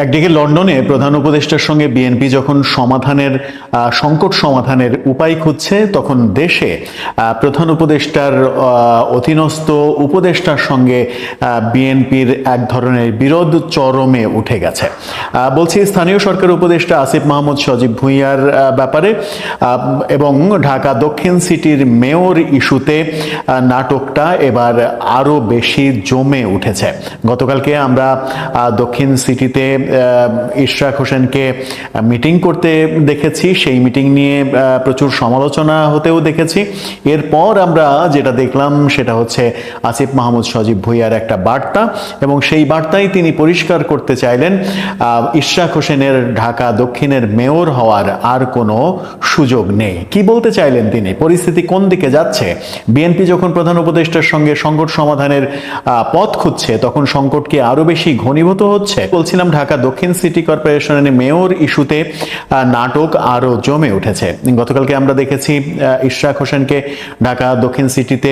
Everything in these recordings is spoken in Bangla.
একদিকে লন্ডনে প্রধান উপদেষ্টার সঙ্গে বিএনপি যখন সংকট সমাধানের উপায় খুঁজছে, তখন দেশে প্রধান উপদেষ্টার অধীনস্থ উপদেষ্টার সঙ্গে বিএনপির এক ধরনের বিরোধ চরমে উঠে গেছে। বলছি স্থানীয় সরকার উপদেষ্টা আসিফ মাহমুদ সজীব ভুঁইয়ার ব্যাপারে এবং ঢাকা দক্ষিণ সিটির মেয়র ইস্যুতে নাটকটা এবার আরো বেশি জমে উঠেছে। গতকালকে আমরা দক্ষিণ সিটিতে ইশরাক হোসেনকে মিটিং করতে দেখেছি, সেই মিটিং নিয়ে প্রচুর সমালোচনা হতেও দেখেছি। এরপর আমরা যেটা দেখলাম সেটা হচ্ছে আসিফ মাহমুদ সজীব ভুঁইয়ার একটা বার্তা, এবং সেই বার্তায় তিনি পরিষ্কার করতে চাইলেন ইশরাক হোসেনের ঢাকা দক্ষিণের মেয়র হওয়ার আর কোনো সুযোগ নেই। কি বলতে চাইলেন তিনি? পরিস্থিতি কোন দিকে যাচ্ছে? বিএনপি যখন প্রধান উপদেষ্টার সঙ্গে সংকট সমাধানের পথ খুঁজছে, তখন সংকট কি আরো বেশি ঘনীভূত হচ্ছে? বলছিলাম ঢাকা দক্ষিণ সিটি কর্পোরেশনের মেয়র ইস্যুতে নাটক আরো জমে উঠেছে। গতকালকে আমরা দেখেছি ইশরাক হোসেনকে ঢাকা দক্ষিণ সিটিতে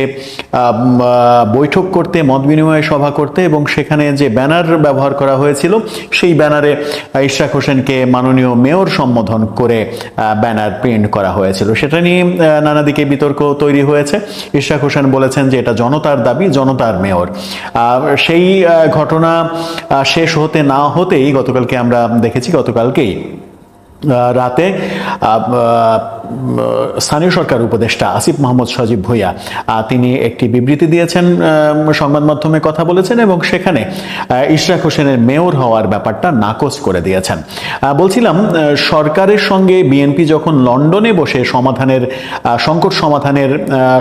বৈঠক করতে, মত বিনিময় সভা করতে, এবং সেখানে যে ব্যানার ব্যবহার করা হয়েছিল সেই ব্যানারে ইশরাক হোসেনকে মাননীয় মেয়র সম্বোধন করে ব্যানার প্রিন্ট করা হয়েছিল। সেটা নিয়ে নানা দিকে বিতর্ক তৈরি হয়েছে। ইশরাক হোসেন বলেছেন যে এটা জনতার দাবি, জনতার মেয়র। সেই ঘটনা শেষ হতে না হতেই গতকালকে আমরা দেখেছি, গতকালকেই রাতে স্থানীয় সরকার উপদেষ্টা আসিফ মাহমুদ সজীব ভুঁইয়া তিনি একটি বিবৃতি দিয়েছেন, সংবাদ মাধ্যমে কথা বলেছেন, এবং সেখানে ইশরাক হোসেনের মেয়র হওয়ার ব্যাপারটা নাকচ করে দিয়েছেন। বলছিলাম সরকারের সঙ্গে বিএনপি যখন লন্ডনে বসে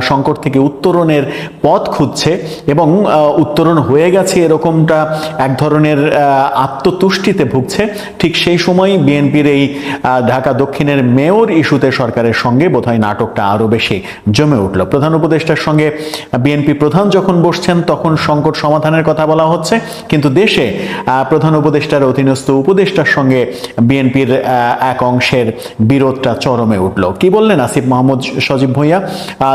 সংকট থেকে উত্তরণের পথ খুঁজছে, এবং উত্তরণ হয়ে গেছে এরকমটা এক ধরনের আত্মতুষ্টিতে ভুগছে, ঠিক সেই সময় বিএনপির এই ঢাকা দক্ষিণের মেয়র ইস্যুতে সরকারের সঙ্গে বোধহয় নাটকটা আরো বেশি জমে উঠল। প্রধান উপদেষ্টার সঙ্গে বিএনপি প্রধান যখন বসছেন তখন সংকট সমাধানের কথা বলা হচ্ছে, কিন্তু দেশে প্রধান উপদেষ্টার অধীনস্থ উপদেষ্টার সঙ্গে বিএনপির এক অংশের বিরোধটা চরমে উঠল। কি বললেন আসিফ মাহমুদ সজীব ভুঁইয়া?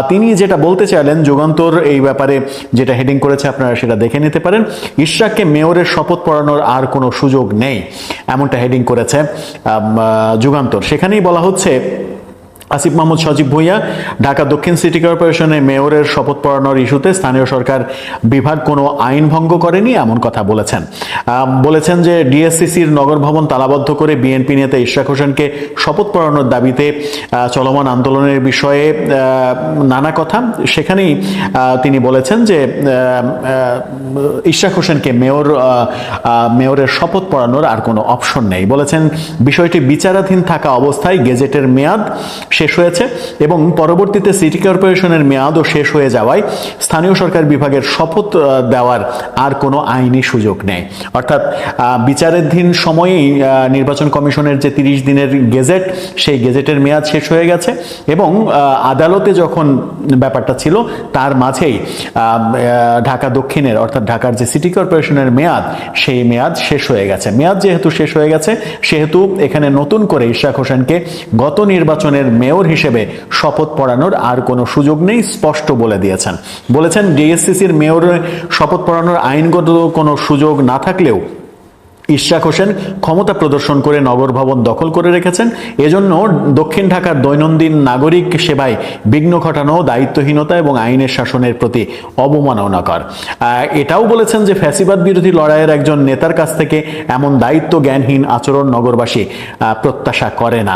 তিনি যেটা বলতে চাইলেন, যুগান্তর এই ব্যাপারে যেটা হেডিং করেছে আপনারা সেটা দেখে নিতে পারেন। ইশরাককে মেয়রের শপথ পড়ানোর আর কোনো সুযোগ নেই, এমনটা হেডিং করেছে যুগান্তর। সেখানেই বলা হচ্ছে আসিফ মাহমুদ সজীব ভুঁইয়া ঢাকা দক্ষিণ সিটি কর্পোরেশনের মেয়রের শপথ পড়ানোর ইস্যুতে স্থানীয় সরকার বিভাগ কোনো আইন ভঙ্গ করেনি, এমন কথা বলেছেন যে ডিএসসিসির নগর ভবন তালাবদ্ধ করে বিএনপি নেতা ইশরাক হোসেনকে শপথ পড়ানোর দাবিতে চলমান আন্দোলনের বিষয়ে নানা কথা। সেখানেই তিনি বলেছেন যে ইশরাক হোসেনকে মেয়রের শপথ পড়ানোর আর কোনো অপশন নেই। বলেছেন বিষয়টি বিচারাধীন থাকা অবস্থায় গেজেটের মেয়াদ শেষ হয়েছে, এবং পরবর্তীতে সিটি কর্পোরেশনের মেয়াদও শেষ হয়ে যাওয়ায় স্থানীয় সরকার বিভাগের শপথ দেওয়ার আর কোনো আইনি সুযোগ নেই। অর্থাৎ বিচারাধীন সময়েই নির্বাচন কমিশনের যে 30 দিনের গেজেট, সেই গেজেটের মেয়াদ শেষ হয়ে গেছে, এবং আদালতে যখন ব্যাপারটা ছিল তার মাঝেই ঢাকা দক্ষিণের অর্থাৎ ঢাকার যে সিটি কর্পোরেশনের মেয়াদ, সেই মেয়াদ শেষ হয়ে গেছে। মেয়াদ যেহেতু শেষ হয়ে গেছে, সেহেতু এখানে নতুন করে ইশরাক হোসেনকে গত নির্বাচনের মেয়র হিসেবে শপথ পড়ানোর আর কোনো সুযোগ নেই, স্পষ্ট বলেছেন ডিএসসিসির মেয়র শপথ পড়ানোর আইনগত কোনো সুযোগ না থাকলেও ইশরাক হোসেন ক্ষমতা প্রদর্শন করে নগর ভবন দখল করে রেখেছেন। এজন্য দক্ষিণ ঢাকার দৈনন্দিন নাগরিক সেবায় বিঘ্ন ঘটানো দায়িত্বহীনতা এবং আইনের শাসনের প্রতি অবমাননাকর। এটাও বলেছেন যে ফ্যাসিবাদ বিরোধী লড়াইয়ের একজন নেতার কাছ থেকে এমন দায়িত্ব জ্ঞানহীন আচরণ নগরবাসী প্রত্যাশা করে না।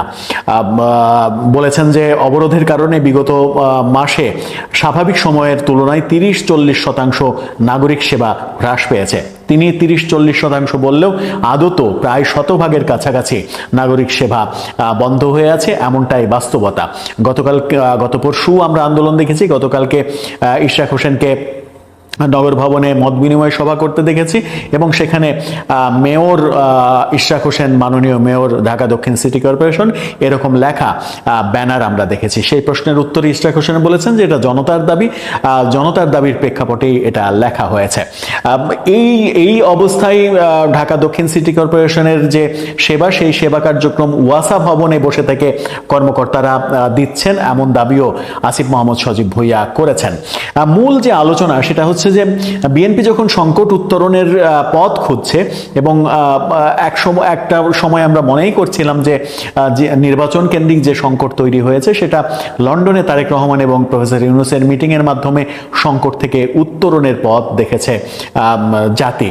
বলেছেন যে অবরোধের কারণে বিগত মাসে স্বাভাবিক সময়ের তুলনায় 30-40% নাগরিক সেবা হ্রাস পেয়েছে। তিনি 30-40% বললেও আদত প্রায় শতভাগের কাছাকাছি নাগরিক সেবা বন্ধ হয়ে আছে, এমনটাই বাস্তবতা। গত পরশু আমরা আন্দোলন দেখেছি, গতকালকে ইশরাক হোসেনকে নগর ভবনে মত বিনিময় সভা করতে দেখেছি, এবং সেখানে মেয়র ইশরাক হোসেন, মাননীয় মেয়র ঢাকা দক্ষিণ সিটি কর্পোরেশন, এরকম লেখা ব্যানার আমরা দেখেছি। সেই প্রশ্নের উত্তরে ইশরাক হোসেন বলেছেন যে এটা জনতার দাবির প্রেক্ষাপটেই এটা লেখা হয়েছে। এই অবস্থায় ঢাকা দক্ষিণ সিটি কর্পোরেশনের যে সেবা, সেই সেবা কার্যক্রম ওয়াসা ভবনে বসে থেকে কর্মকর্তারা দিচ্ছেন, এমন দাবিও আসিফ মাহমুদ সজীব ভুঁইয়া করেছেন। মূল যে আলোচনা সেটা হচ্ছে হচ্ছে যে বিএনপি যখন সংকট উত্তরণের পথ খুঁজছে এবং একটা সময় আমরা মনেই করছিলাম যে নির্বাচন কেন্দ্রিক যে সংকট তৈরি হয়েছে সেটা লন্ডনে তারেক রহমান এবং প্রফেসর ইউনূসের মিটিংয়ের মাধ্যমে সংকট থেকে উত্তরণের পথ দেখেছে জাতি।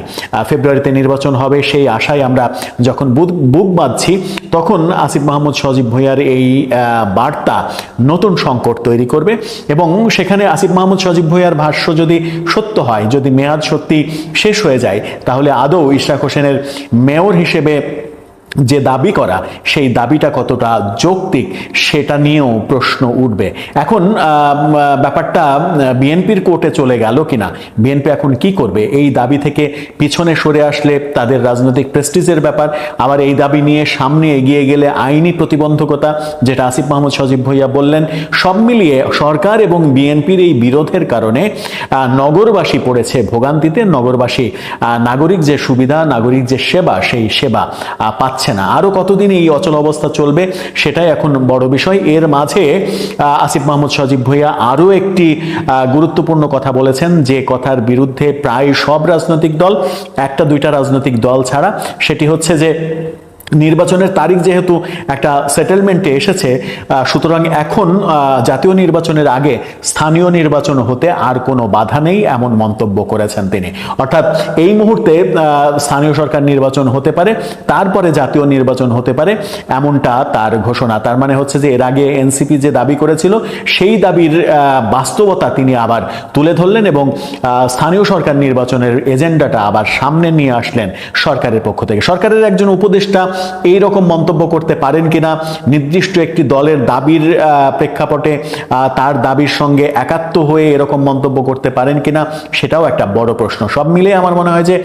ফেব্রুয়ারিতে নির্বাচন হবে সেই আশায় আমরা যখন বুক বাঁধছি, তখন আসিফ মাহমুদ সজীব ভুঁইয়ার এই বার্তা নতুন সংকট তৈরি করবে এবং সেখানে আসিফ মাহমুদ সজীব ভুঁইয়ার ভাষ্য যদি সত্য হয়, যদি মেয়াদ সত্যি শেষ হয়ে যায়, তাহলে আদৌ ইশরাক হোসেনের মেয়র হিসেবে যে দাবি করা সেই দাবিটা কতটা যৌক্তিক সেটা নিয়েও প্রশ্ন উঠবে। এখন ব্যাপারটা বিএনপির কোর্টে চলে গেল কিনা, বিএনপি এখন কি করবে? এই দাবি থেকে পিছনে সরে আসলে তাদের রাজনৈতিক প্রেস্টিজের ব্যাপার, আবার এই দাবি নিয়ে সামনে এগিয়ে গেলে আইনি প্রতিবন্ধকতা, যেটা আসিফ মাহমুদ সজীব ভুঁইয়া বললেন। সব মিলিয়ে সরকার এবং বিএনপির এই বিরোধের কারণে নগরবাসী পড়েছে ভোগান্তিতে। নগরবাসী নাগরিক যে সুবিধা, নাগরিক যে সেবা, সেই সেবা পাচ্ছে না। আরো কতদিন এই অচল অবস্থা চলবে সেটাই এখন বড় বিষয়। এর মাঝে আসিফ মাহমুদ সজীব ভুঁইয়া আরো একটি গুরুত্বপূর্ণ কথা বলেছেন, যে কথার বিরুদ্ধে প্রায় সব রাজনৈতিক দল, একটা দুইটা রাজনৈতিক দল ছাড়া, সেটি হচ্ছে যে নির্বাচনের তারিখ যেহেতু একটা সেটেলমেন্টে এসেছে, সুতরাং এখন জাতীয় নির্বাচনের আগে স্থানীয় নির্বাচন হতে আর কোনো বাধা নেই, এমন মন্তব্য করেছেন তিনি। অর্থাৎ এই মুহূর্তে স্থানীয় সরকার নির্বাচন হতে পারে, তারপরে জাতীয় নির্বাচন হতে পারে, এমনটা তার ঘোষণা। তার মানে হচ্ছে যে এর আগে এনসিপি যে দাবি করেছিল সেই দাবির বাস্তবতা তিনি আবার তুলে ধরলেন এবং স্থানীয় সরকার নির্বাচনের এজেন্ডাটা আবার সামনে নিয়ে আসলেন সরকারের পক্ষ থেকে। সরকারের একজন উপদেষ্টা এই রকম মন্তব্য করতে পারেন কিনা, নির্দিষ্ট একটি দলের দাবির প্রেক্ষাপটে তার দাবির সঙ্গে একাত্ম হয়ে এরকম মন্তব্য করতে পারেন কিনা, সেটাও একটা বড় প্রশ্ন। সব মিলে আমার মনে হয় যে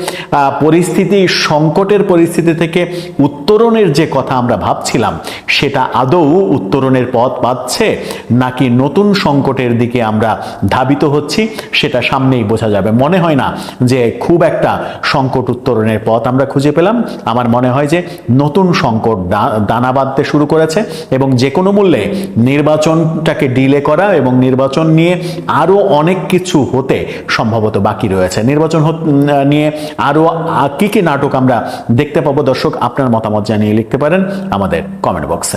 পরিস্থিতি, সংকটের পরিস্থিতি থেকে উত্তরণের যে কথা আমরা ভাবছিলাম, সেটা আদৌ উত্তরণের পথ পাচ্ছে নাকি নতুন সংকটের দিকে আমরা ধাবিত হচ্ছি, সেটা সামনেই বোঝা যাবে। মনে হয় না যে খুব একটা সংকট উত্তরণের পথ আমরা খুঁজে পেলাম। আমার মনে হয় যে নতুন সংকট দানা বাঁধতে শুরু করেছে এবং যে কোনো মূল্যে নির্বাচনটাকে ডিলে করা এবং নির্বাচন নিয়ে আরো অনেক কিছু হতে সম্ভবত বাকি রয়েছে। নির্বাচন নিয়ে আরো কি কি নাটক আমরা দেখতে পাবো, দর্শক আপনার মতামত জানিয়ে লিখতে পারেন আমাদের কমেন্ট বক্সে।